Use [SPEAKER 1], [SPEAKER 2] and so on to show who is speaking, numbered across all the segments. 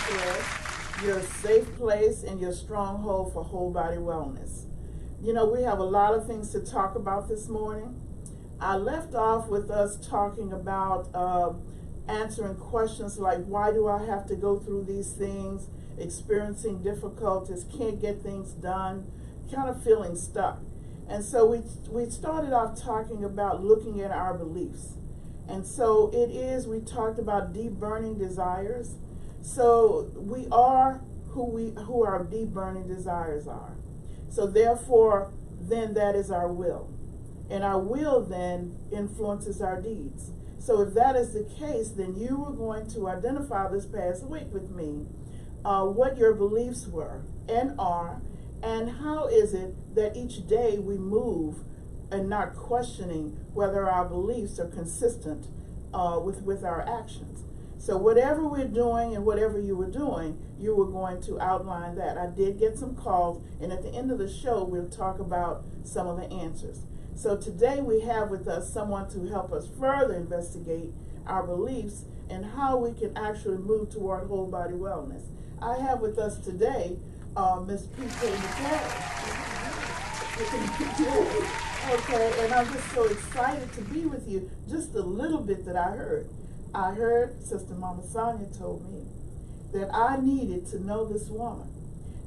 [SPEAKER 1] Northwest, your safe place and your stronghold for whole body wellness. You know, we have a lot of things to talk about this morning. I left off with us talking about answering questions like, why do I have to go through these things, experiencing difficulties, can't get things done, kind of feeling stuck. And so we started off talking about looking at our beliefs. And so we talked about deep burning desires. So we are who our deep burning desires are. So therefore, then that is our will. And our will then influences our deeds. So if that is the case, then you were going to identify this past week with me what your beliefs were and are, and how is it that each day we move and not questioning whether our beliefs are consistent with our actions. So whatever we're doing and whatever you were doing, you were going to outline that. I did get some calls, and at the end of the show, we'll talk about some of the answers. So today we have with us someone to help us further investigate our beliefs and how we can actually move toward whole body wellness. I have with us today Miss McCary. Okay, and I'm just so excited to be with you. Just a little bit that I heard Sister Mama Sonia told me that I needed to know this woman.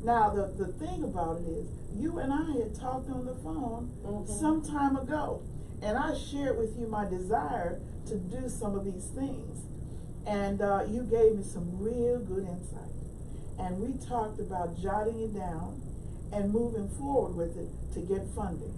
[SPEAKER 1] Now, the thing about it is, you and I had talked on the phone some time ago, and I shared with you my desire to do some of these things. And you gave me some real good insight. And we talked about jotting it down and moving forward with it to get funding.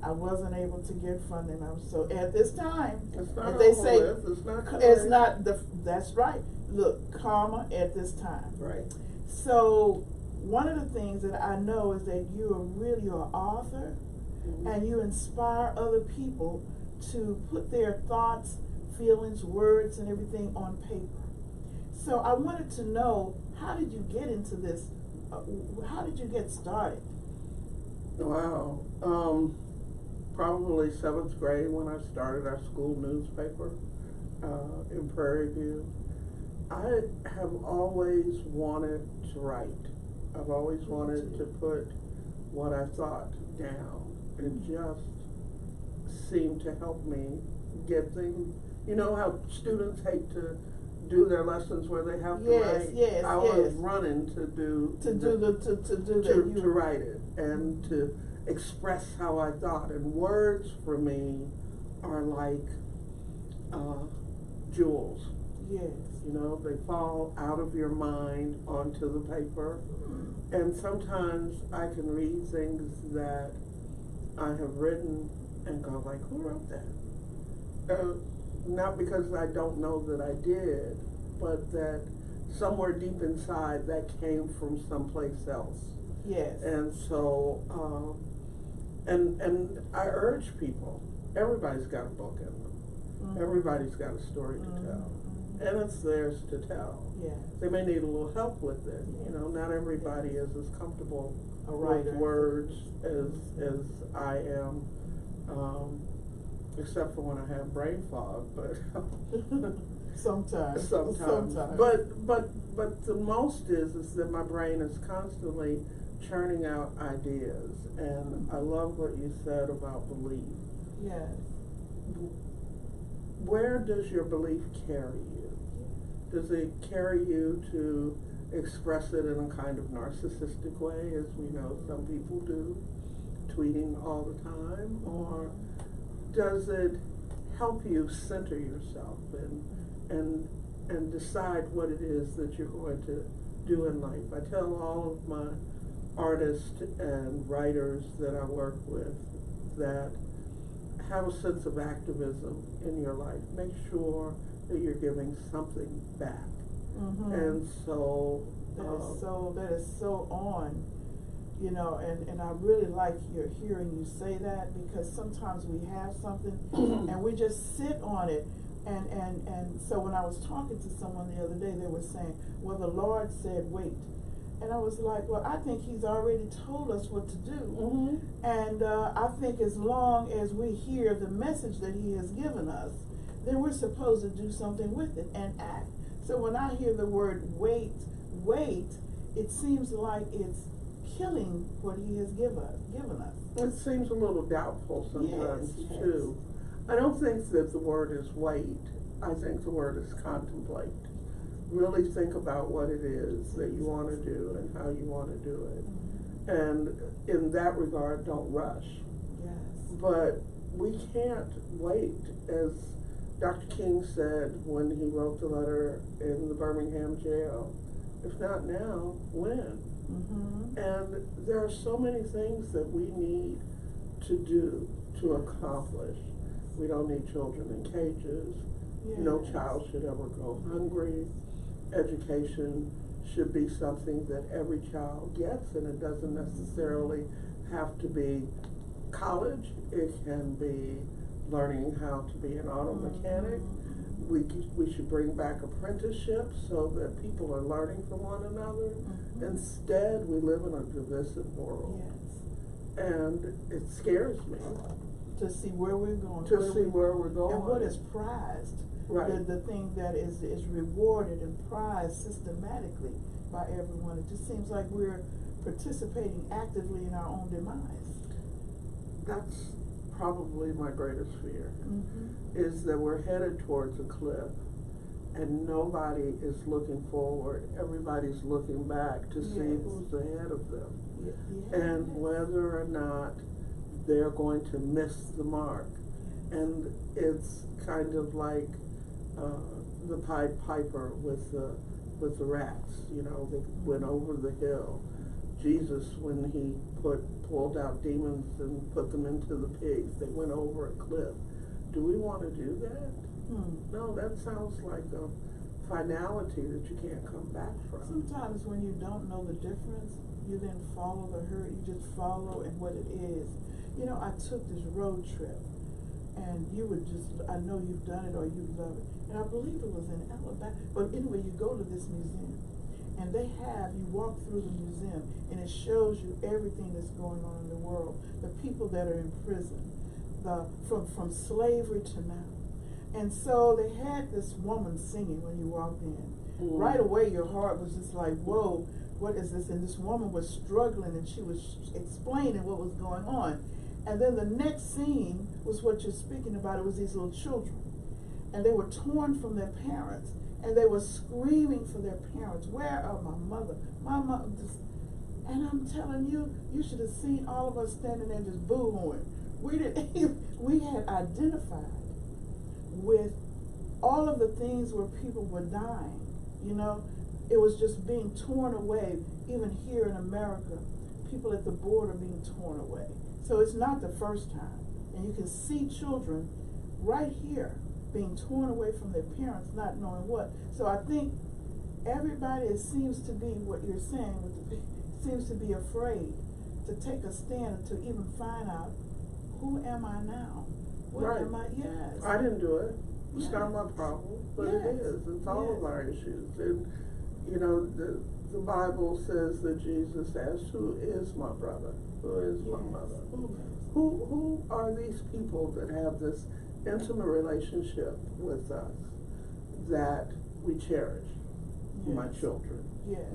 [SPEAKER 1] I wasn't able to get funding. So at this time,
[SPEAKER 2] it's not
[SPEAKER 1] and they say
[SPEAKER 2] it's not
[SPEAKER 1] that's right. Look, karma at this time.
[SPEAKER 2] Right.
[SPEAKER 1] So one of the things that I know is that you are really an author, and you inspire other people to put their thoughts, feelings, words, and everything on paper. So I wanted to know, how did you get into this? How did you get started?
[SPEAKER 2] Wow. Probably 7th grade when I started our school newspaper in Prairie View. I have always wanted to write. I've always wanted to put what I thought down. It just seemed to help me get things. You know how students hate to do their lessons where they have to write?
[SPEAKER 1] Yes,
[SPEAKER 2] I was running to write it and to express how I thought. And words for me are like jewels.
[SPEAKER 1] Yes.
[SPEAKER 2] You know, they fall out of your mind onto the paper. And sometimes I can read things that I have written and go like, who wrote that? Not because I don't know that I did, but that somewhere deep inside that came from someplace else.
[SPEAKER 1] Yes.
[SPEAKER 2] And so, and I urge people, everybody's got a book in them. Everybody's got a story to tell. And it's theirs to tell.
[SPEAKER 1] Yeah.
[SPEAKER 2] They may need a little help with it. You know, not everybody is as comfortable
[SPEAKER 1] with
[SPEAKER 2] words as I am, except for when I have brain fog. But
[SPEAKER 1] sometimes.
[SPEAKER 2] But the most is that my brain is constantly churning out ideas, and I love what you said about belief.
[SPEAKER 1] Yes.
[SPEAKER 2] Where does your belief carry you? Does it carry you to express it in a kind of narcissistic way, as we know some people do, tweeting all the time? Or does it help you center yourself and decide what it is that you're going to do in life? I tell all of my artists and writers that I work with that have a sense of activism in your life. Make sure that you're giving something back. And so
[SPEAKER 1] that is so on, you know, and I really like hearing you say that, because sometimes we have something and we just sit on it, and so when I was talking to someone the other day, they were saying, well, the Lord said wait. And I was like, well, I think he's already told us what to do. And I think as long as we hear the message that he has given us, then we're supposed to do something with it and act. So when I hear the word wait, weight, it seems like it's killing what he has given us.
[SPEAKER 2] It seems a little doubtful sometimes
[SPEAKER 1] Yes,
[SPEAKER 2] too. I don't think that the word is wait. I think the word is contemplate. Really think about what it is that you want to do and how you want to do it. And in that regard, don't rush.
[SPEAKER 1] Yes.
[SPEAKER 2] But we can't wait, as Dr. King said when he wrote the letter in the Birmingham jail. If not now, when?
[SPEAKER 1] Mm-hmm.
[SPEAKER 2] And there are so many things that we need to do, to accomplish. We don't need children in cages.
[SPEAKER 1] Yes.
[SPEAKER 2] No child should ever go hungry. Education should be something that every child gets, and it doesn't necessarily have to be college. It can be learning how to be an auto mechanic. We should bring back apprenticeships so that people are learning from one another. Instead, we live in a divisive world.
[SPEAKER 1] Yes.
[SPEAKER 2] And it scares me.
[SPEAKER 1] To see where we're going.
[SPEAKER 2] Where we're going.
[SPEAKER 1] And what is prized.
[SPEAKER 2] Right.
[SPEAKER 1] The thing that is rewarded and prized systematically by everyone. It just seems like we're participating actively in our own demise.
[SPEAKER 2] That's probably my greatest fear, is that we're headed towards a cliff and nobody is looking forward. Everybody's looking back to see who's ahead of them and whether or not they're going to miss the mark. And it's kind of like the Pied Piper with the rats. You know, they went over the hill. Jesus, when he pulled out demons and put them into the pigs, they went over a cliff. Do we want to do that? No, that sounds like a finality that you can't come back from.
[SPEAKER 1] Sometimes when you don't know the difference, you then follow the herd. You just follow in what it is. You know, I took this road trip, and you would just, I know you've done it or you love it. And I believe it was in Alabama. But anyway, you go to this museum, and you walk through the museum, and it shows you everything that's going on in the world, the people that are in prison, from slavery to now. And so they had this woman singing when you walked in. Right away, your heart was just like, whoa, what is this? And this woman was struggling, and she was explaining what was going on. And then the next scene was what you're speaking about. It was these little children, and they were torn from their parents, and they were screaming for their parents. Where are my mother? My mother. And I'm telling you, you should have seen all of us standing there just boo-hooing. We had identified with all of the things where people were dying. You know, it was just being torn away. Even here in America, people at the border being torn away. So it's not the first time. And you can see children right here being torn away from their parents, not knowing what. So I think everybody, it seems to be what you're saying, seems to be afraid to take a stand, to even find out, who am I now? What am I? Yes.
[SPEAKER 2] I didn't do it. It's not my problem, but it is. It's all of our issues. And, you know, the Bible says that Jesus asked, who is my brother? Who is my mother? Who are these people that have this intimate relationship with us that we cherish? My children,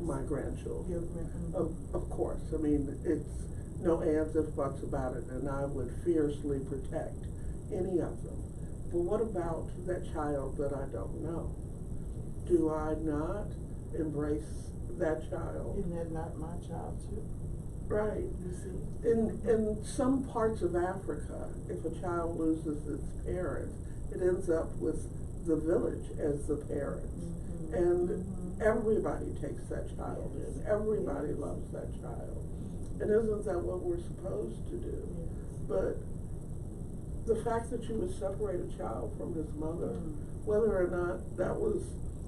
[SPEAKER 2] my grandchildren. Of course. I mean, it's no ands, if, buts about it, and I would fiercely protect any of them. But what about that child that I don't know? Do I not embrace that child?
[SPEAKER 1] Isn't that not my child too?
[SPEAKER 2] Right.
[SPEAKER 1] You see?
[SPEAKER 2] In some parts of Africa, if a child loses its parents, it ends up with the village as the parents. And everybody takes that child in. Everybody loves that child. And isn't that what we're supposed to do? But the fact that you would separate a child from his mother, whether or not that was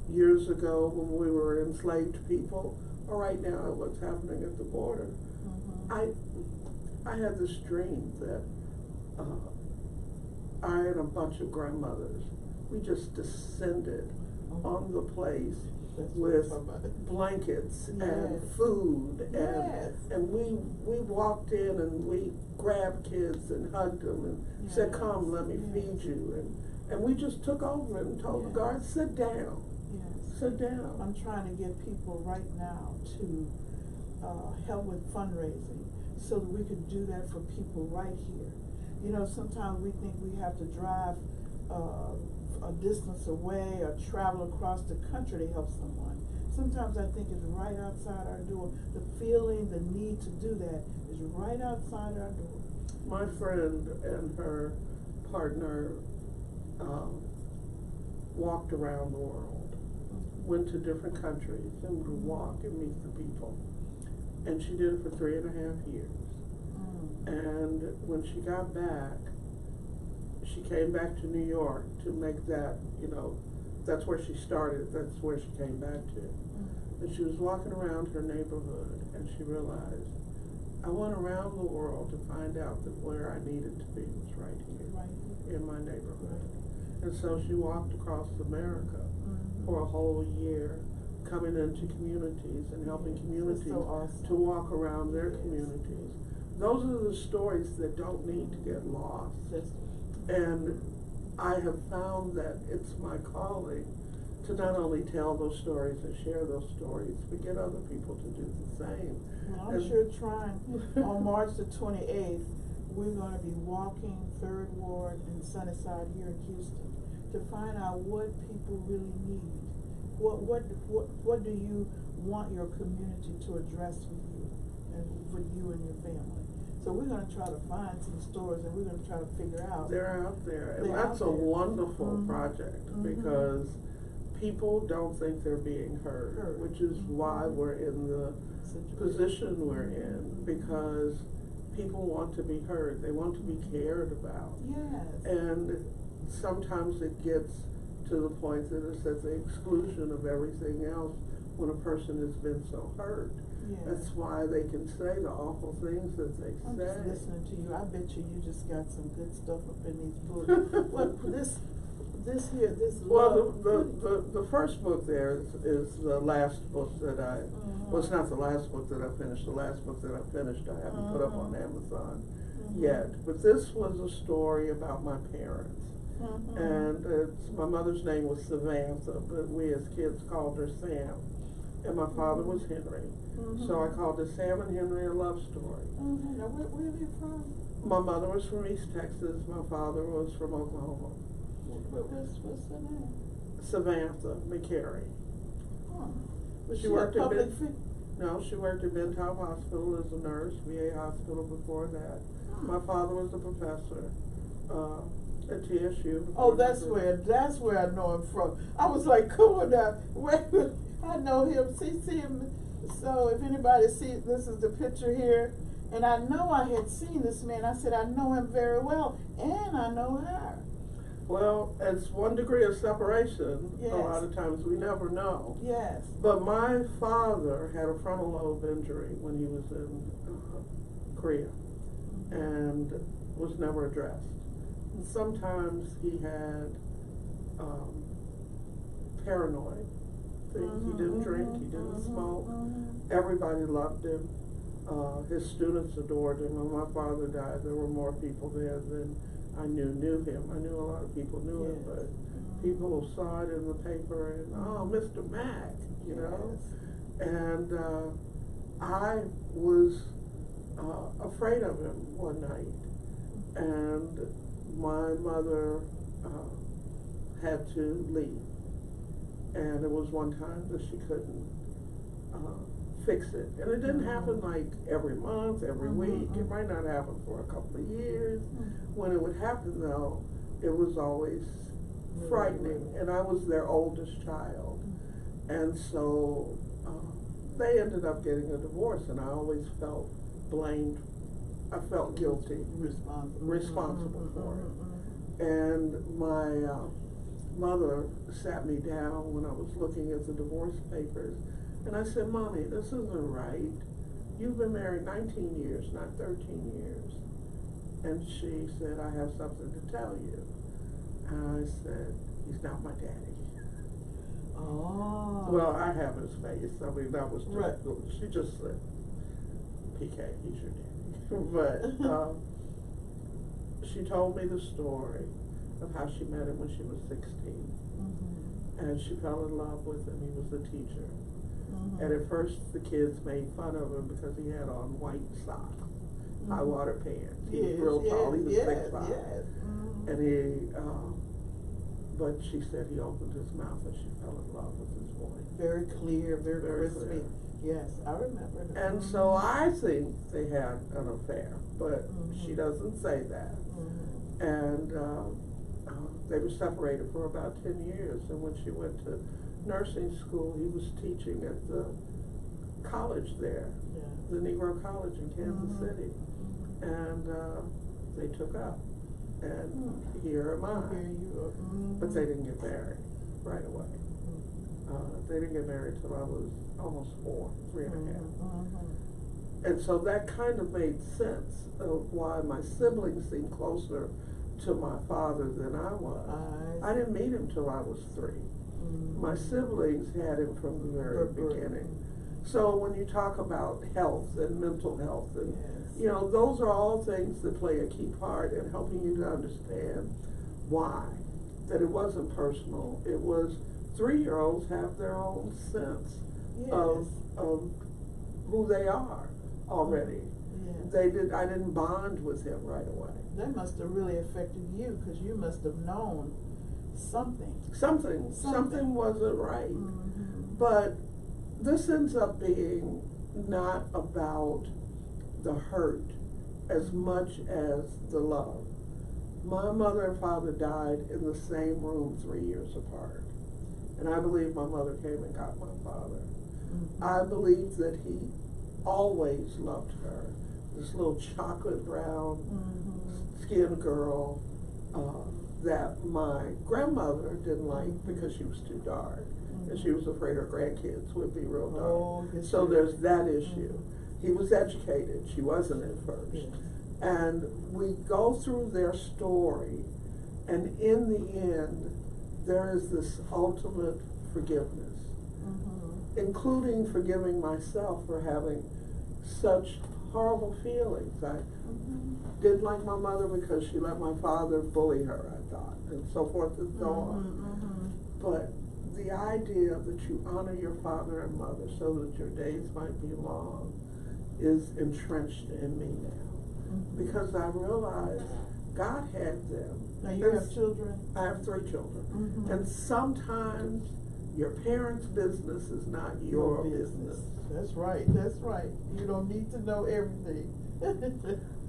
[SPEAKER 2] years ago when we were enslaved people, or right now what's happening at the border. I had this dream that I and a bunch of grandmothers, we just descended on the place with blankets and food, and we walked in and we grabbed kids and hugged them and said, come, let me feed you, and we just took over and told the guards, sit down.
[SPEAKER 1] Yes.
[SPEAKER 2] Sit down.
[SPEAKER 1] I'm trying to get people right now to help with fundraising so that we could do that for people right here. You know, sometimes we think we have to drive a distance away or travel across the country to help someone. Sometimes I think it's right outside our door. The feeling, the need to do that is right outside our door.
[SPEAKER 2] My friend and her partner walked around the world, went to different countries and would walk and meet the people. And she did it for 3.5 years. And when she got back, she came back to New York to make that, you know, that's where she started, that's where she came back to. And she was walking around her neighborhood and she realized, I went around the world to find out that where I needed to be was right here in my neighborhood. And so she walked across America for a whole year, coming into communities and helping communities to walk around their communities. Those are the stories that don't need to get lost. And I have found that it's my calling to not only tell those stories and share those stories, but get other people to do the same.
[SPEAKER 1] Well, I'm sure trying. On March the 28th, we're going to be walking 3rd Ward and Sunnyside here in Houston to find out what people really need. What do you want your community to address with you and for you and your family? So we're going to try to find some stories and we're going to try to figure out.
[SPEAKER 2] They're out there. And that's a wonderful project because people don't think they're being heard, which is why we're in the position we're in, because people want to be heard. They want to be cared about.
[SPEAKER 1] Yes.
[SPEAKER 2] And sometimes it gets to the point that it's at the exclusion of everything else when a person has been so hurt.
[SPEAKER 1] Yes.
[SPEAKER 2] That's why they can say the awful things that they
[SPEAKER 1] I'm
[SPEAKER 2] say.
[SPEAKER 1] just listening to you. I bet you just got some good stuff up in these books. Well, this
[SPEAKER 2] well, the first book there is the last book that I, well, it's not the last book that I finished. The last book that I finished I haven't put up on Amazon yet. But this was a story about my parents. And my mother's name was Samantha, but we as kids called her Sam. And my father was Henry. So I called it Sam and Henry, a love story.
[SPEAKER 1] Now, where are you from?
[SPEAKER 2] My mother was from East Texas. My father was from Oklahoma.
[SPEAKER 1] What's the name?
[SPEAKER 2] Samantha McCary.
[SPEAKER 1] Was
[SPEAKER 2] She worked at
[SPEAKER 1] No,
[SPEAKER 2] she worked at Bentown Hospital as a nurse, VA hospital before that. My father was a professor at TSU.
[SPEAKER 1] Oh, that's where I know him from. I was like, come on now, I know him. See him. So if anybody sees, this is the picture here, and I know I had seen this man. I said I know him very well, and I know her.
[SPEAKER 2] Well, it's 1 degree of separation.
[SPEAKER 1] Yes.
[SPEAKER 2] A lot of times we never know.
[SPEAKER 1] Yes.
[SPEAKER 2] But my father had a frontal lobe injury when he was in Korea and was never addressed. And sometimes he had paranoid things. He didn't drink, he didn't smoke. Everybody loved him. His students adored him. When my father died, there were more people there than I knew him. I knew a lot of people knew him, but people saw it in the paper and, oh, Mr. Mack, you know. And I was afraid of him one night, and my mother had to leave. And it was one time that she couldn't fix it. And it didn't happen like every month, every week. It might not happen for a couple of years. When it would happen, though, it was always frightening. And I was their oldest child. And so they ended up getting a divorce, and I always felt blamed. I felt guilty, responsible for it. And my mother sat me down when I was looking at the divorce papers, and I said, Mommy, this isn't right. You've been married 19 years, not 13 years. And she said, I have something to tell you. And I said, he's not my daddy.
[SPEAKER 1] Oh.
[SPEAKER 2] Well, I have his face. I mean, that was just, she just said, PK, he's your daddy. But she told me the story of how she met him when she was 16. and she fell in love with him. He was a teacher.
[SPEAKER 1] Mhm.
[SPEAKER 2] And at first the kids made fun of him because he had on white socks, high water pants. He was real tall, he was 6'5".
[SPEAKER 1] Yes. Mhm.
[SPEAKER 2] And he, but she said he opened his mouth and she fell in love with his voice.
[SPEAKER 1] Very clear, very crispy.
[SPEAKER 2] Clear.
[SPEAKER 1] Yes, I remember.
[SPEAKER 2] And so I think they had an affair, but
[SPEAKER 1] Mhm.
[SPEAKER 2] she doesn't say that.
[SPEAKER 1] Mhm.
[SPEAKER 2] And they were separated for about 10 years. And when she went to nursing school, he was teaching at the college there,
[SPEAKER 1] Yeah.
[SPEAKER 2] the Negro College in Kansas
[SPEAKER 1] Mhm.
[SPEAKER 2] City. And they took up. And here am I.
[SPEAKER 1] Here you are. Mhm.
[SPEAKER 2] But they didn't get married right away. They didn't get married till I was almost 4, 3 and a half.
[SPEAKER 1] Mhm.
[SPEAKER 2] And so that kind of made sense of why my siblings seemed closer to my father than I was. I didn't meet him till I was 3.
[SPEAKER 1] Mhm.
[SPEAKER 2] My siblings had him from the very beginning. So when you talk about health and mental health, and
[SPEAKER 1] Yes.
[SPEAKER 2] you know, those are all things that play a key part in helping you to understand why. That it wasn't personal. It was 3-year-olds have their own sense
[SPEAKER 1] Yes.
[SPEAKER 2] of who they are already.
[SPEAKER 1] Yes.
[SPEAKER 2] I didn't bond with him right away.
[SPEAKER 1] That must have really affected you, because you must have known something.
[SPEAKER 2] Something wasn't right.
[SPEAKER 1] Mhm.
[SPEAKER 2] But this ends up being not about the hurt as much as the love. My mother and father died in the same room 3 years apart. And I believe my mother came and got my father.
[SPEAKER 1] Mhm.
[SPEAKER 2] I believe that he always loved her. This little chocolate brown skinned girl that my grandmother didn't like because she was too dark. And she was afraid her grandkids would be real dark.
[SPEAKER 1] Oh,
[SPEAKER 2] so there's that issue. He was educated, she wasn't at first.
[SPEAKER 1] Yes.
[SPEAKER 2] And we go through their story, and in the end, there is this ultimate forgiveness, including forgiving myself for having such horrible feelings. I didn't like my mother because she let my father bully her, I thought, and so forth and so on. But the idea that you honor your father and mother so that your days might be long is entrenched in me now. Because I realize God had them.
[SPEAKER 1] Now you have children?
[SPEAKER 2] I have 3 children. And sometimes your parents' business is not your business.
[SPEAKER 1] That's right, that's right. You don't need to know everything.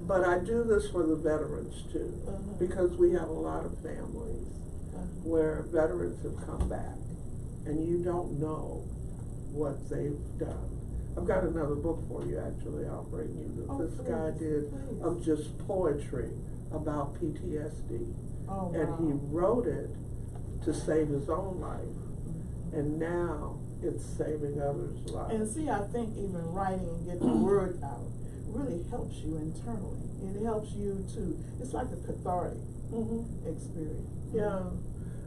[SPEAKER 2] But I do this for the veterans too, because we have a lot of families where veterans have come back and you don't know what they've done. I've got another book for you, actually, I'll bring you, that this guy did of just poetry about PTSD.
[SPEAKER 1] Oh,
[SPEAKER 2] and
[SPEAKER 1] wow.
[SPEAKER 2] he wrote it to save his own life, and now it's saving others' lives.
[SPEAKER 1] And see, I think even writing and getting the word out really helps you internally. It helps you to, it's like a cathartic experience.
[SPEAKER 2] Yeah.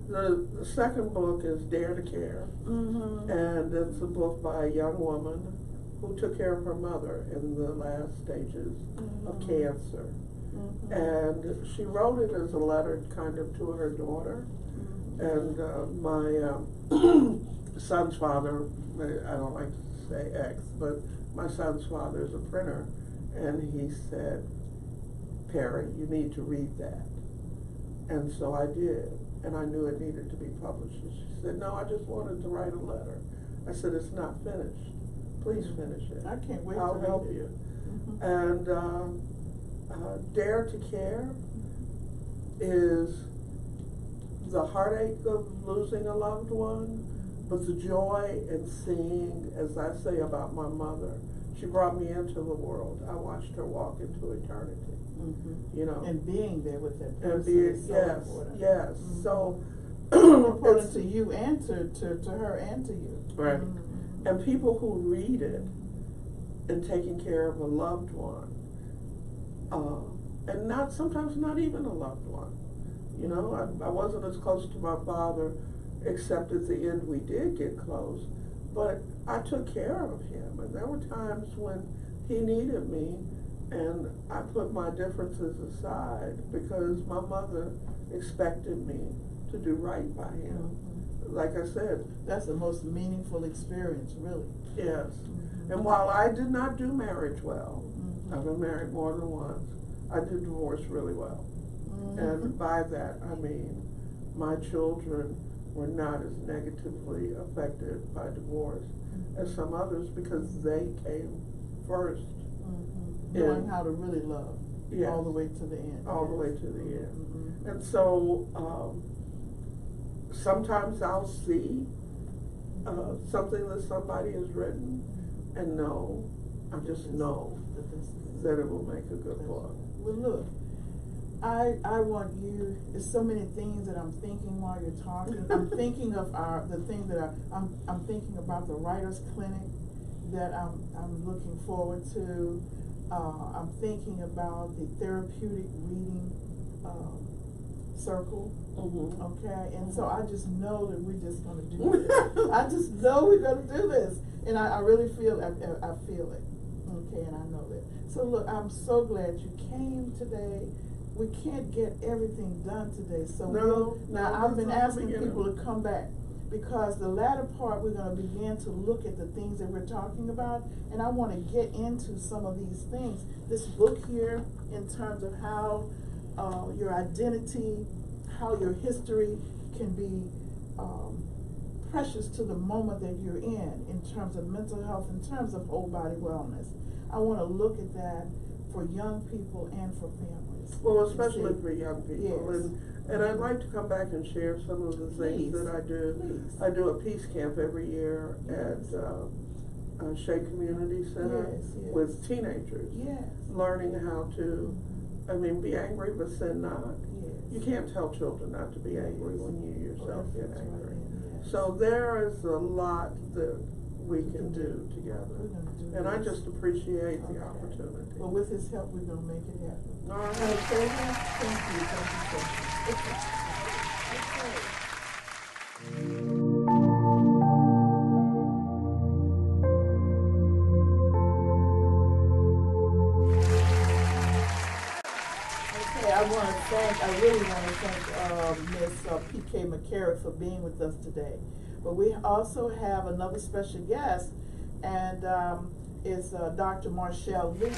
[SPEAKER 2] The second book is Dare to Care, and it's a book by a young woman who took care of her mother in the last stages of cancer. And she wrote it as a letter kind of to her daughter. And my son's father, I don't like to say ex, but my son's father is a printer, and he said, Perry, you need to read that. And so I did, and I knew it needed to be published. And she said, no, I just wanted to write a letter. I said, it's not finished. Please finish it.
[SPEAKER 1] I can't wait
[SPEAKER 2] I'll
[SPEAKER 1] to
[SPEAKER 2] help
[SPEAKER 1] read it.
[SPEAKER 2] you. And Dare to Care is the heartache of losing a loved one, but the joy in seeing, as I say about my mother, she brought me into the world. I watched her walk into eternity. You know,
[SPEAKER 1] and being there with that person
[SPEAKER 2] and being,
[SPEAKER 1] is so
[SPEAKER 2] yes,
[SPEAKER 1] important.
[SPEAKER 2] yes. So
[SPEAKER 1] Important to you and to her and to you.
[SPEAKER 2] Right. And people who read it and taking care of a loved one, and not sometimes not even a loved one. You know, I wasn't as close to my father, except at the end we did get close, but I took care of him, and there were times when he needed me, and I put my differences aside because my mother expected me to do right by him. Like I said,
[SPEAKER 1] that's the most meaningful experience, really.
[SPEAKER 2] yes. And while I did not do marriage well, I've been married more than once, I did divorce really well. And by that, I mean, my children were not as negatively affected by divorce as some others because they came first.
[SPEAKER 1] Knowing how to really love,
[SPEAKER 2] yes,
[SPEAKER 1] all the way to the end.
[SPEAKER 2] All the way to the end. And so, sometimes I'll see something that somebody has written and know, I just know that it will make a good book.
[SPEAKER 1] Well, look, I want you, there's so many things that I'm thinking while you're talking. I'm thinking of the thing that I'm thinking about the writer's clinic that I'm looking forward to. I'm thinking about the therapeutic reading circle. Okay, and so I just know that we're just going to do this. I just know we're going to do this, and I really feel I feel it. Okay, and I know that. So look, I'm so glad you came today. We can't get everything done today, so now I've been asking people to come back, because the latter part we're going to begin to look at the things that we're talking about, and I want to get into some of these things. This book here, in terms of how your identity, how your history can be precious to the moment that you're in terms of mental health, in terms of whole body wellness. I want to look at that for young people and for families.
[SPEAKER 2] Well, especially for young people.
[SPEAKER 1] Yes.
[SPEAKER 2] And I'd like to come back and share some of the things that I do.
[SPEAKER 1] Please.
[SPEAKER 2] I do a peace camp every year at Shea Community Center with teenagers.
[SPEAKER 1] Yes.
[SPEAKER 2] Learning how to, be angry but sin not.
[SPEAKER 1] Yes.
[SPEAKER 2] You can't tell children not to be angry when you yourself get angry.
[SPEAKER 1] Yes.
[SPEAKER 2] So there is a lot that we can do together. And I just appreciate the opportunity.
[SPEAKER 1] Well, with his help, we're going to make it happen.
[SPEAKER 2] All right.
[SPEAKER 1] Okay, thank you. I really want to thank Ms. P.K. McCary for being with us today. But we also have another special guest, and it's Dr. Marchelle Lee.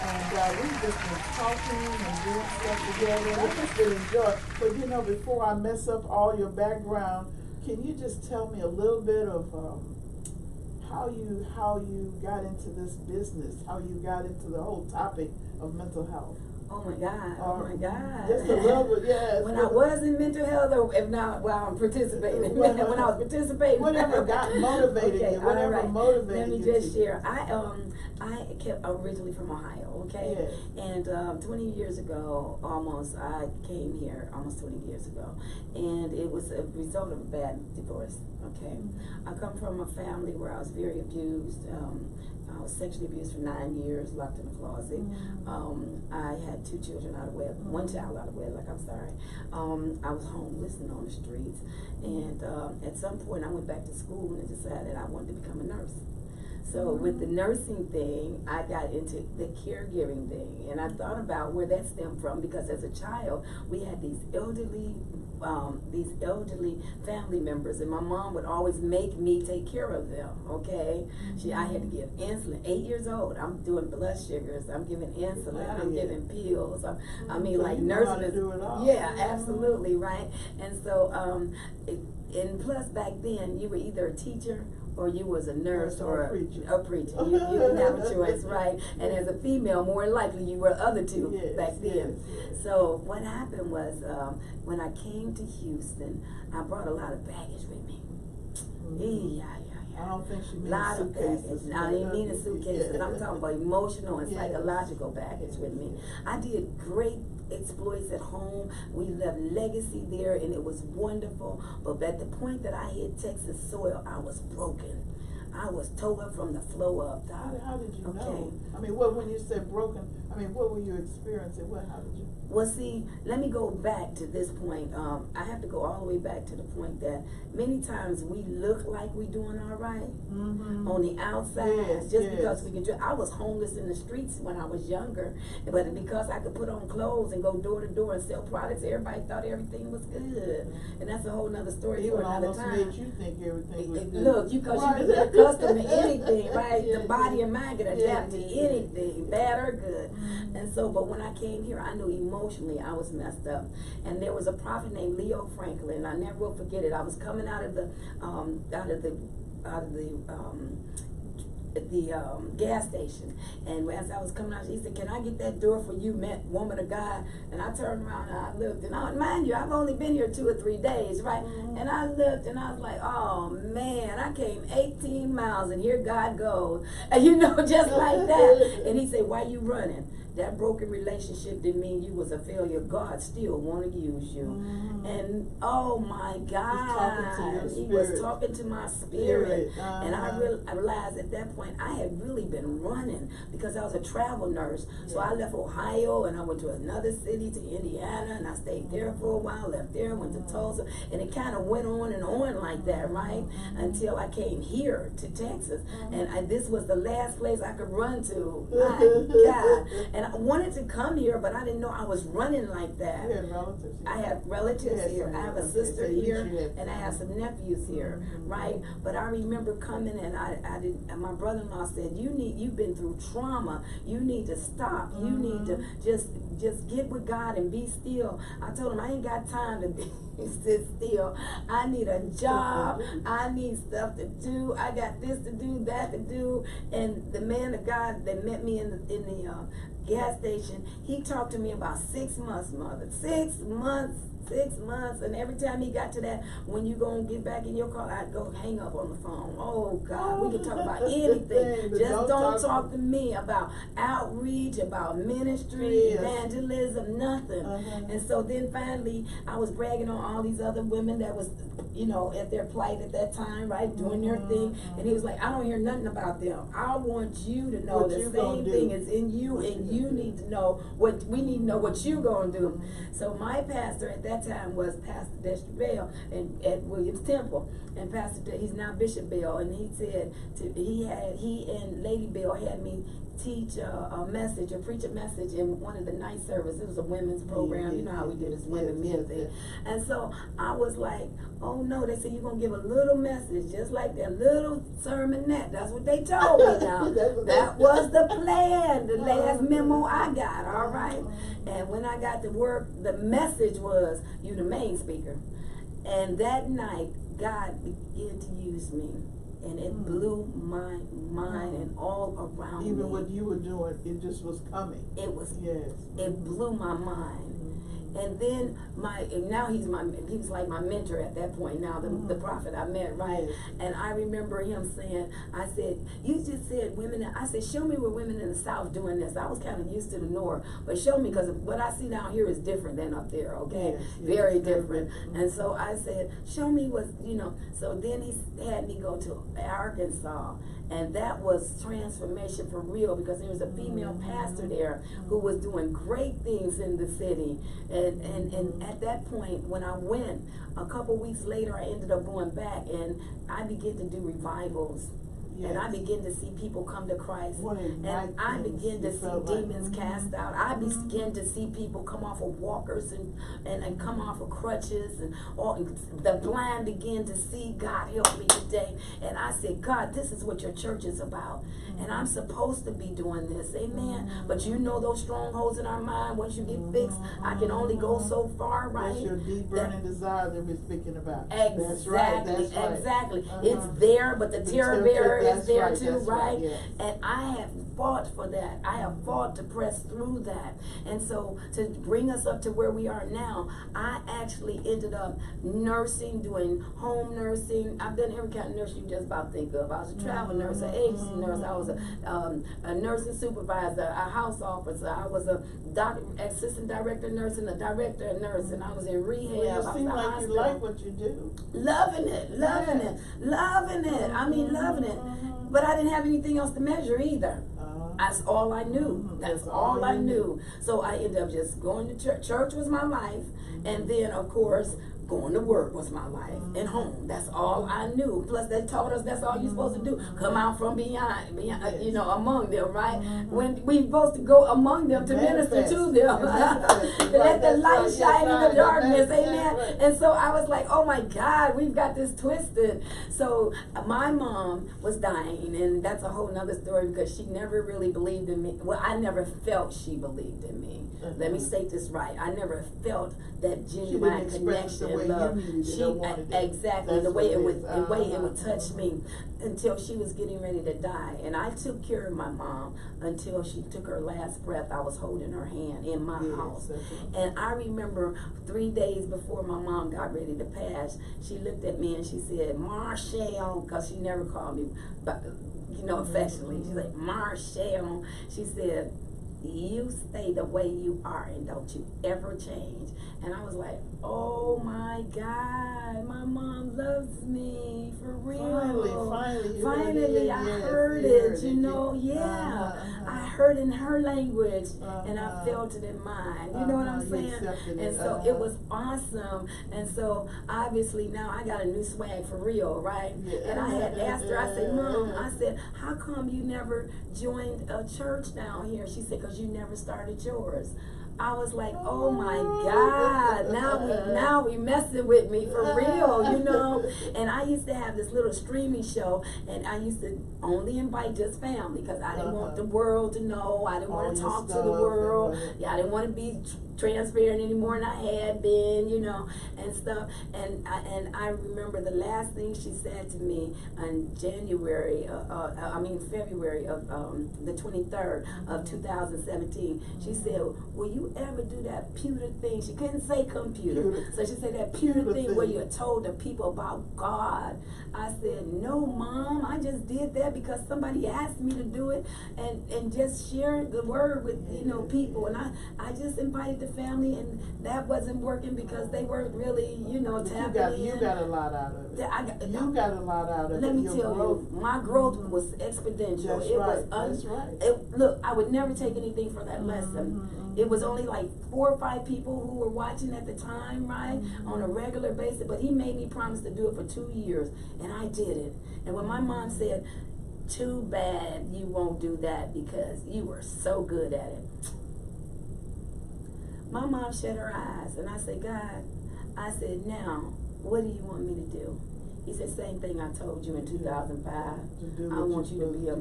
[SPEAKER 1] And we've just been talking and doing stuff together, and I just really enjoy. But before I mess up all your background, can you just tell me a little bit of how you got into this business, how you got into the whole topic of mental health?
[SPEAKER 3] Oh my God.
[SPEAKER 1] Just a little bit, yes.
[SPEAKER 3] When I was in mental health, or if not, well, I'm participating. When I was participating.
[SPEAKER 1] Whatever got motivated you, whatever motivated you.
[SPEAKER 3] Let me just share. I kept originally from Ohio, okay?
[SPEAKER 1] Yes.
[SPEAKER 3] And 20 years ago, I came here almost 20 years ago. And it was a result of a bad divorce, okay? I come from a family where I was very abused. I was sexually abused for 9 years, locked in a closet. I had 2 children out of wedlock, 1 child out of wedlock, I'm sorry. I was homeless and on the streets. And at some point I went back to school and decided I wanted to become a nurse. So with the nursing thing, I got into the caregiving thing. And I thought about where that stemmed from, because as a child, we had these elderly family members, and my mom would always make me take care of them, okay? I had to give insulin. 8 years old, I'm doing blood sugars, I'm giving insulin, I'm giving pills. Like nursing. Yeah, absolutely, right? And so, and plus back then, you were either a teacher or you was a nurse or a preacher. You didn't have a choice, right? And as a female, more likely you were other two back then. Yes. So what happened was, when I came to Houston, I brought a lot of baggage with me.
[SPEAKER 1] I don't think she means
[SPEAKER 3] lot
[SPEAKER 1] suitcases.
[SPEAKER 3] Of baggage. I didn't mean a suitcase. I'm talking about emotional and psychological baggage with me. I did great exploits at home. We left legacy there, and it was wonderful. But at the point that I hit Texas soil, I was broken. I was tore up from the floor up.
[SPEAKER 1] How did you know? When you said broken, I mean, what were you experiencing? How did you?
[SPEAKER 3] Well, see, let me go back to this point. I have to go all the way back to the point that many times we look like we doing all right on the outside, just because we can do. I was homeless in the streets when I was younger, but because I could put on clothes and go door to door and sell products, everybody thought everything was good, and that's a whole nother story for another time.
[SPEAKER 1] Made you think everything was good.
[SPEAKER 3] Look, because you get accustomed to anything, right? The body and mind can adapt to anything, bad or good. And so, but when I came here, I knew emotionally I was messed up. And there was a prophet named Leo Franklin. I never will forget it. I was coming out of the gas station, and as I was coming out, he said, "Can I get that door for you, woman of God?" And I turned around and I looked, and mind you, I've only been here 2 or 3 days, right? And I looked and I was like, oh man, I came 18 miles and here God goes, and just like that. And he said, "Why you running? That broken relationship didn't mean you was a failure. God still want to use you." And oh my God, he was talking to my spirit. And I realized at that point I had really been running because I was a travel nurse. So I left Ohio and I went to another city, to Indiana, and I stayed there for a while, left there, went to Tulsa, and it kind of went on and on like that, right? Until I came here to Texas. And this was the last place I could run to. My God. And I wanted to come here, but I didn't know I was running like that.
[SPEAKER 1] You had relatives here.
[SPEAKER 3] I have relatives here. I have a sister here, and I have some nephews here, right? But I remember coming, and and my brother-in-law said, "You've been through trauma. You need to stop. You need to just get with God and be still." I told him I ain't got time to sit still. I need a job. I need stuff to do. I got this to do, that to do. And the man of God that met me in the gas station, he talked to me about 6 months, mother. 6 months. 6 months, and every time he got to that, "When you gonna get back in your car," I'd go hang up on the phone. Oh God, we can talk about anything. Just don't talk to me about outreach, about ministry, evangelism, nothing. And so then finally, I was bragging on all these other women that was, at their plight at that time, right, doing their thing. And he was like, "I don't hear nothing about them. I want you to know the same thing is in you, and you need to know what we need to know what you gonna do." So my pastor at that time was Pastor Dexter Bell at Williams Temple, and he's now Bishop Bell, and he said he and Lady Bell had me teach preach a message in one of the night services. It was a women's program. You know how we do this women men thing. And so I was like, oh no, they said you're gonna give a little message, just like that little sermonette. That's what they told me now. That was the plan, the last memo I got, all right? And when I got to work, the message was, "You the main speaker." And that night, God began to use me. And it blew my mind and all around me.
[SPEAKER 1] Even what you were doing, it just was coming.
[SPEAKER 3] It was.
[SPEAKER 1] Yes.
[SPEAKER 3] It blew my mind. And then he was like my mentor at that point. Now the prophet I met, right?
[SPEAKER 1] Yes.
[SPEAKER 3] And I remember him saying, I said, "You just said women." I said, "Show me where women in the South doing this." I was kind of used to the North, but show me, because what I see down here is different than up there. Okay, very different. And so I said, "Show me what." So then he had me go to Arkansas. And that was transformation for real, because there was a female pastor there who was doing great things in the city. And at that point, when I went, a couple weeks later, I ended up going back, and I began to do revivals. Yes. And I begin to see people come to Christ. And I begin to see demons cast out. I begin to see people come off of walkers and come off of crutches. And the blind begin to see. God help me today. And I said, "God, this is what your church is about. And I'm supposed to be doing this." Amen. But those strongholds in our mind, once you get fixed, I can only go so far, right?
[SPEAKER 1] That's your deep burning desire that we're speaking about.
[SPEAKER 3] Exactly.
[SPEAKER 1] That's right. That's right.
[SPEAKER 3] Exactly. It's there, but the terror bearer is there
[SPEAKER 1] right,
[SPEAKER 3] too, right?
[SPEAKER 1] Yes.
[SPEAKER 3] And I have fought for that. I have fought to press through that. And so to bring us up to where we are now, I actually ended up nursing, doing home nursing. I've done every kind of nurse you just about think of. I was a travel nurse, an agency nurse. I was a nursing supervisor, a house officer. I was a assistant director nurse and a director nurse, and I was in rehab.
[SPEAKER 1] Well, you seem like you like what you do.
[SPEAKER 3] Loving it. I mean, loving it. But I didn't have anything else to measure either. That's all I knew. That's
[SPEAKER 1] That's
[SPEAKER 3] all
[SPEAKER 1] all
[SPEAKER 3] I
[SPEAKER 1] you
[SPEAKER 3] knew. So I ended up just going to church. Church was my life, and then of course going to work was my life, and home. That's all I knew. Plus they told us that's all you're supposed to do. Come out from beyond, you know, among them, right? When we supposed to go among them to minister to them, to let the light shine in the darkness, amen. And so I was like, oh my God, we've got this twisted. So my mom was dying, and that's a whole nother story because she never really believed in me. Well, I never felt she believed in me. Let me state this right. I never felt that genuine connection and love. Exactly the way it would touch me until she was getting ready to die. And I took care of my mom until she took her last breath. I was holding her hand in my house. And I remember 3 days before my mom got ready to pass, she looked at me and she said, Marchelle, because she never called me, but you know, affectionately. She's like, Marchelle. She said, you stay the way you are and don't you ever change. And I was like, oh my God, my mom loves me for real. Finally I heard it, you know, I heard in her language and I felt it in mine. You know what I'm saying? And so it was awesome. And so obviously now I got a new swag for real, right? And I had asked her, I said, Mom, I said, how come you never joined a church down here? She said, because you never started yours. I was like, oh my God, now we messing with me for real, you know. And I used to have this little streaming show, and I used to only invite just family because I didn't want the world to know. I didn't want to talk to the world. I didn't want to be transparent anymore than I had been, you know, and stuff. And I remember the last thing she said to me on February of the 23rd of 2017. She said, will you ever do that pewter thing? She couldn't say computer. So she said that pewter thing where you told the people about God. I said, no, Mom, I just did that because somebody asked me to do it and just share the word with, you know, people. And I just invited the family, and that wasn't working because they weren't really, you know, tapping in.
[SPEAKER 1] You got a lot out of it. You got a lot out of it.
[SPEAKER 3] Let me tell you, my growth was exponential.
[SPEAKER 1] That's right.
[SPEAKER 3] Look, I would never take anything for that lesson. It was only like 4 or 5 people who were watching at the time, right, on a regular basis. But he made me promise to do it for 2 years, and I did it. And when my mom said, too bad you won't do that because you were so good at it, my mom shut her eyes, and I said, God, I said, now, what do you want me to do? He said, same thing I told you in 2005. I want you to be a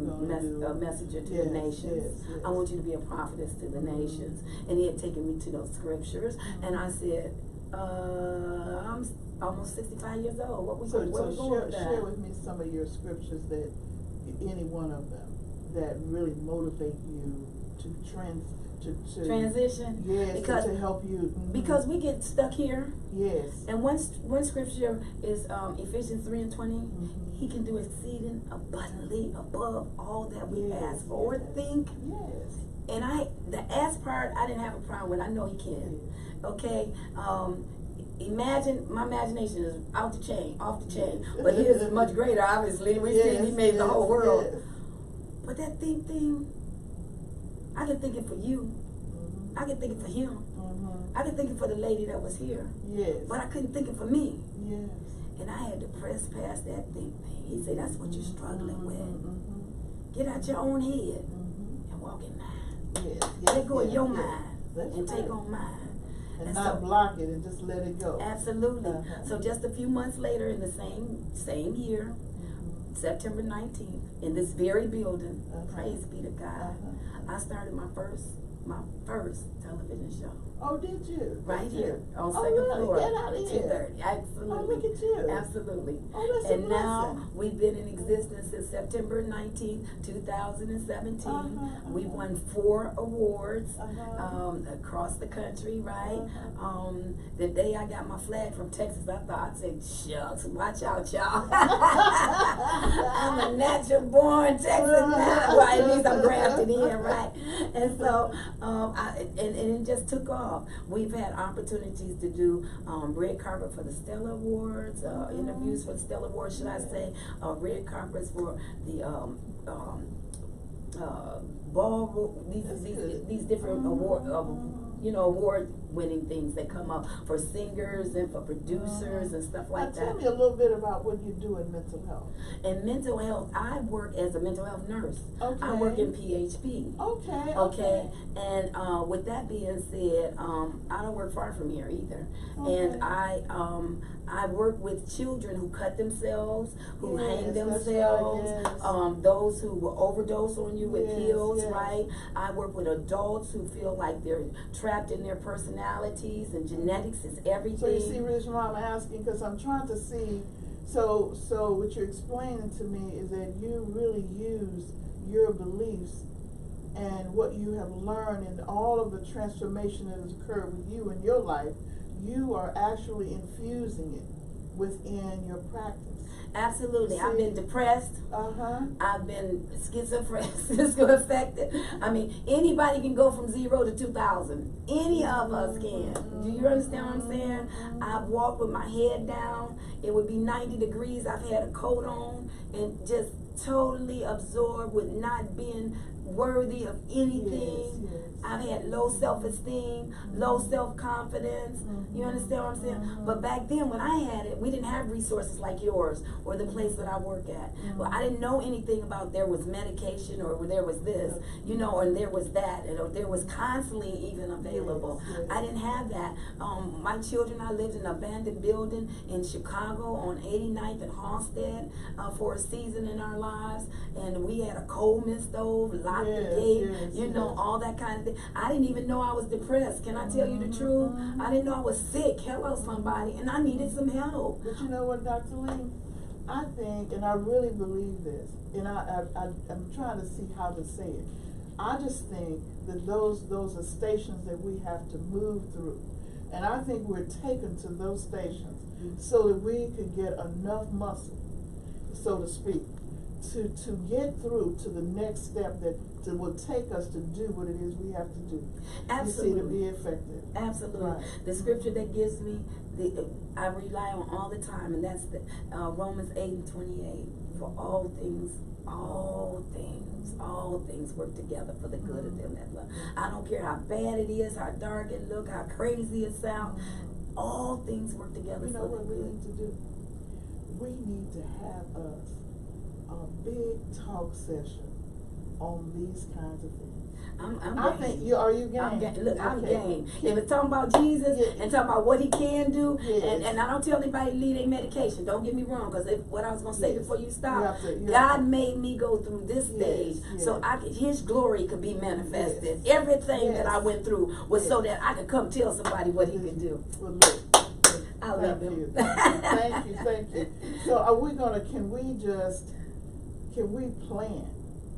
[SPEAKER 3] messenger to the nations. I want you to be a prophetess to the nations. And he had taken me to those scriptures. And I said, I'm almost 65 years old. What we going with that?
[SPEAKER 1] Share with me some of your scriptures, that any one of them that really motivate you to transition. Yes, because to help you.
[SPEAKER 3] Because we get stuck here.
[SPEAKER 1] Yes.
[SPEAKER 3] And one scripture is Ephesians 3:20. He can do exceeding abundantly above all that we ask or think. Yes. And the ask part I didn't have a problem with. I know he can. Okay. Imagine, my imagination is off the chain. But his is much greater, obviously. We see he made the whole world. Yes. But that thing, I can think it for you. I can think it for him. I can think it for the lady that was here. Yes. But I couldn't think it for me. Yes. And I had to press past that thing. He said, that's what you're struggling with. Get out your own head and walk in mine. Yes. Let go of your mind and take on mine.
[SPEAKER 1] And not block it and just let it go.
[SPEAKER 3] Absolutely. So just a few months later, in the same year, September 19th, in this very building, praise be to God, I started my first television show.
[SPEAKER 1] Oh, did you?
[SPEAKER 3] Right here on second floor.
[SPEAKER 1] Get out of here.
[SPEAKER 3] 2:30. Absolutely.
[SPEAKER 1] Oh, look at you.
[SPEAKER 3] Absolutely.
[SPEAKER 1] Oh, that's
[SPEAKER 3] and now we've been in existence since September 19th, 2017. We've won 4 awards across the country, right? The day I got my flag from Texas, I said, shucks, watch out, y'all. I'm a natural born Texan now. Well, at least I'm grafted in, right? And so, and it just took off. We've had opportunities to do red carpet for the Stella Awards, interviews for the Stella Awards, should I say, red carpets for the these different award-winning things that come up for singers and for producers and stuff like
[SPEAKER 1] Tell
[SPEAKER 3] that.
[SPEAKER 1] me a little bit about what you do in mental health.
[SPEAKER 3] In mental health, I work as a mental health nurse.
[SPEAKER 1] Okay.
[SPEAKER 3] I work in PHP.
[SPEAKER 1] Okay.
[SPEAKER 3] And with that being said, I don't work far from here either.
[SPEAKER 1] Okay.
[SPEAKER 3] And I work with children who cut themselves, who hang
[SPEAKER 1] that's
[SPEAKER 3] themselves,
[SPEAKER 1] right, yes.
[SPEAKER 3] those who will overdose on you with pills,
[SPEAKER 1] yes.
[SPEAKER 3] right? I work with adults who feel like they're trapped in their personalities, and genetics is everything.
[SPEAKER 1] So you see, reason why I'm asking, because I'm trying to see, so what you're explaining to me is that you really use your beliefs and what you have learned and all of the transformation that has occurred with you in your life, you are actually infusing it within your practice.
[SPEAKER 3] Absolutely. I've been depressed. I've been schizoaffected. I mean, anybody can go from 0 to 2,000. Any of us can. Do you understand what I'm saying? I've walked with my head down. It would be 90 degrees. I've had a coat on and just totally absorbed with not being worthy of anything.
[SPEAKER 1] Yes.
[SPEAKER 3] I've had low self-esteem, low self-confidence. You understand what I'm saying? But back then when I had it, we didn't have resources like yours or the place that I work at. Well, I didn't know anything about there was medication or there was this, or there was that, or there was counseling even available.
[SPEAKER 1] Yes.
[SPEAKER 3] I didn't have that. My children, I lived in an abandoned building in Chicago on 89th and Halsted for a season in our lives, and we had a coal mist stove, locked the gate, all that kind of thing. I didn't even know I was depressed. Can I tell you the truth? I didn't know I was sick. Hello, somebody. And I needed some help.
[SPEAKER 1] But you know what, Dr. Lee? I think, and I really believe this, and I'm trying to see how to say it. I just think that those are stations that we have to move through. And I think we're taken to those stations so that we can get enough muscle, so to speak, to get through to the next step that will take us to do what it is we have to do.
[SPEAKER 3] Absolutely.
[SPEAKER 1] You see, to be effective.
[SPEAKER 3] Absolutely.
[SPEAKER 1] Right.
[SPEAKER 3] The scripture that gives me, I rely on all the time, and that's the Romans 8:28. For all things work together for the good of them that love. I don't care how bad it is, how dark it look, how crazy it sounds. All things work together for the good.
[SPEAKER 1] You know what we need to do? We need to have a big talk session on these kinds of things.
[SPEAKER 3] I'm
[SPEAKER 1] think are you game?
[SPEAKER 3] Look, I'm game. If it's talking about Jesus and talking about what he can do, and I don't tell anybody to leave their medication. Don't get me wrong, because what I was going to say before you stop, God made me go through this stage so his glory could be manifested. Everything that I went through was so that I could come tell somebody what he could do.
[SPEAKER 1] Well, look,
[SPEAKER 3] I love him.
[SPEAKER 1] Thank you. So are we going to, can we plan?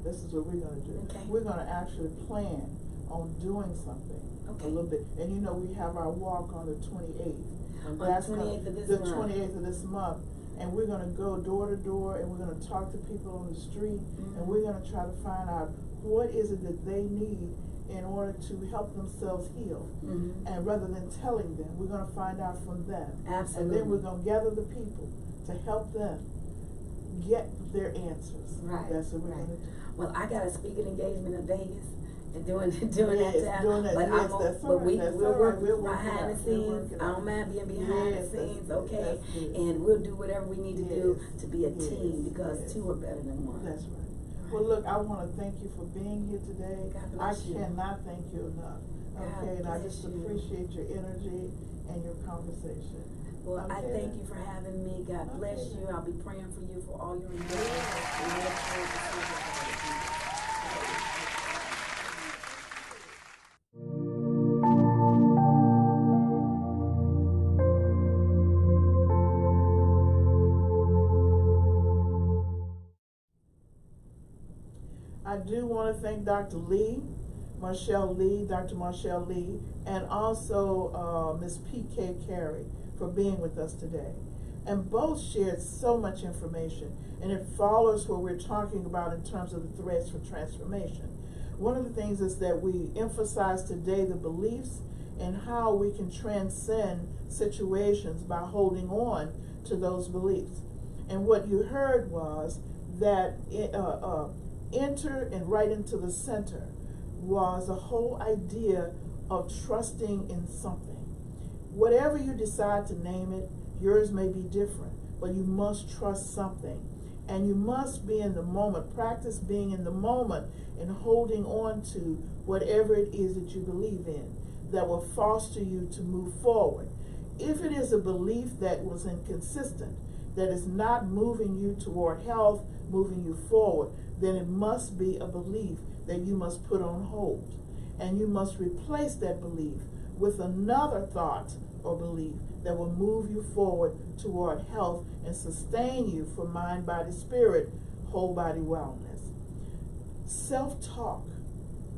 [SPEAKER 1] This is what we're going to do.
[SPEAKER 3] Okay.
[SPEAKER 1] We're going to actually plan on doing something a little bit. And we have our walk on the 28th.
[SPEAKER 3] On the 28th of this month.
[SPEAKER 1] The 28th of this month. And we're going to go door to door, and we're going to talk to people on the street, and we're going to try to find out what is it that they need in order to help themselves heal. And rather than telling them, we're going to find out from them.
[SPEAKER 3] Absolutely.
[SPEAKER 1] And then we're going to gather the people to help them get their answers.
[SPEAKER 3] Right.
[SPEAKER 1] That's what we're going to do.
[SPEAKER 3] Well, I got a speaking engagement in Vegas and doing that time. We'll work behind the scenes. I don't mind being behind the scenes, okay? And we'll do whatever we need to do to be a team, because two are better than one.
[SPEAKER 1] That's right. Well, look, I want to thank you for being here today. I cannot thank you enough. Okay, and I just appreciate your energy and your conversation.
[SPEAKER 3] Well, I thank you for having me. God bless you. I'll be praying for you for all your endeavors.
[SPEAKER 1] I do want to thank Dr. Marchelle Lee, and also Ms. P.K. Carey for being with us today. And both shared so much information, and it follows what we're talking about in terms of the threads for transformation. One of the things is that we emphasize today the beliefs and how we can transcend situations by holding on to those beliefs. And what you heard was that entered and right into the center was the whole idea of trusting in something. Whatever you decide to name it, yours may be different, but you must trust something. And you must be in the moment, practice being in the moment and holding on to whatever it is that you believe in that will foster you to move forward. If it is a belief that was inconsistent, that is not moving you toward health, moving you forward, then it must be a belief that you must put on hold. And you must replace that belief with another thought or belief that will move you forward toward health and sustain you for mind, body, spirit, whole body wellness. Self-talk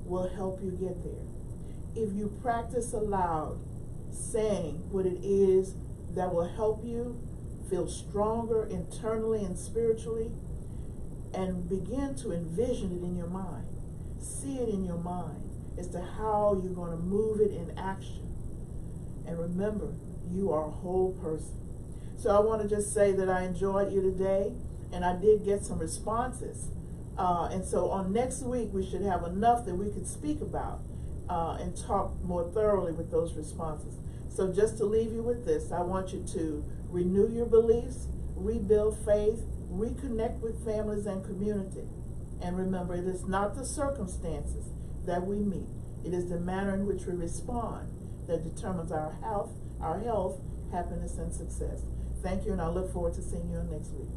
[SPEAKER 1] will help you get there. If you practice aloud, saying what it is that will help you feel stronger internally and spiritually, and begin to envision it in your mind, see it in your mind as to how you're going to move it in action. And remember, you are a whole person. So I want to just say that I enjoyed you today, and I did get some responses. And so on next week, we should have enough that we could speak about and talk more thoroughly with those responses. So just to leave you with this, I want you to renew your beliefs, rebuild faith, reconnect with families and community. And remember, it is not the circumstances that we meet. It is the manner in which we respond that determines our health, happiness, and success. Thank you, and I look forward to seeing you next week.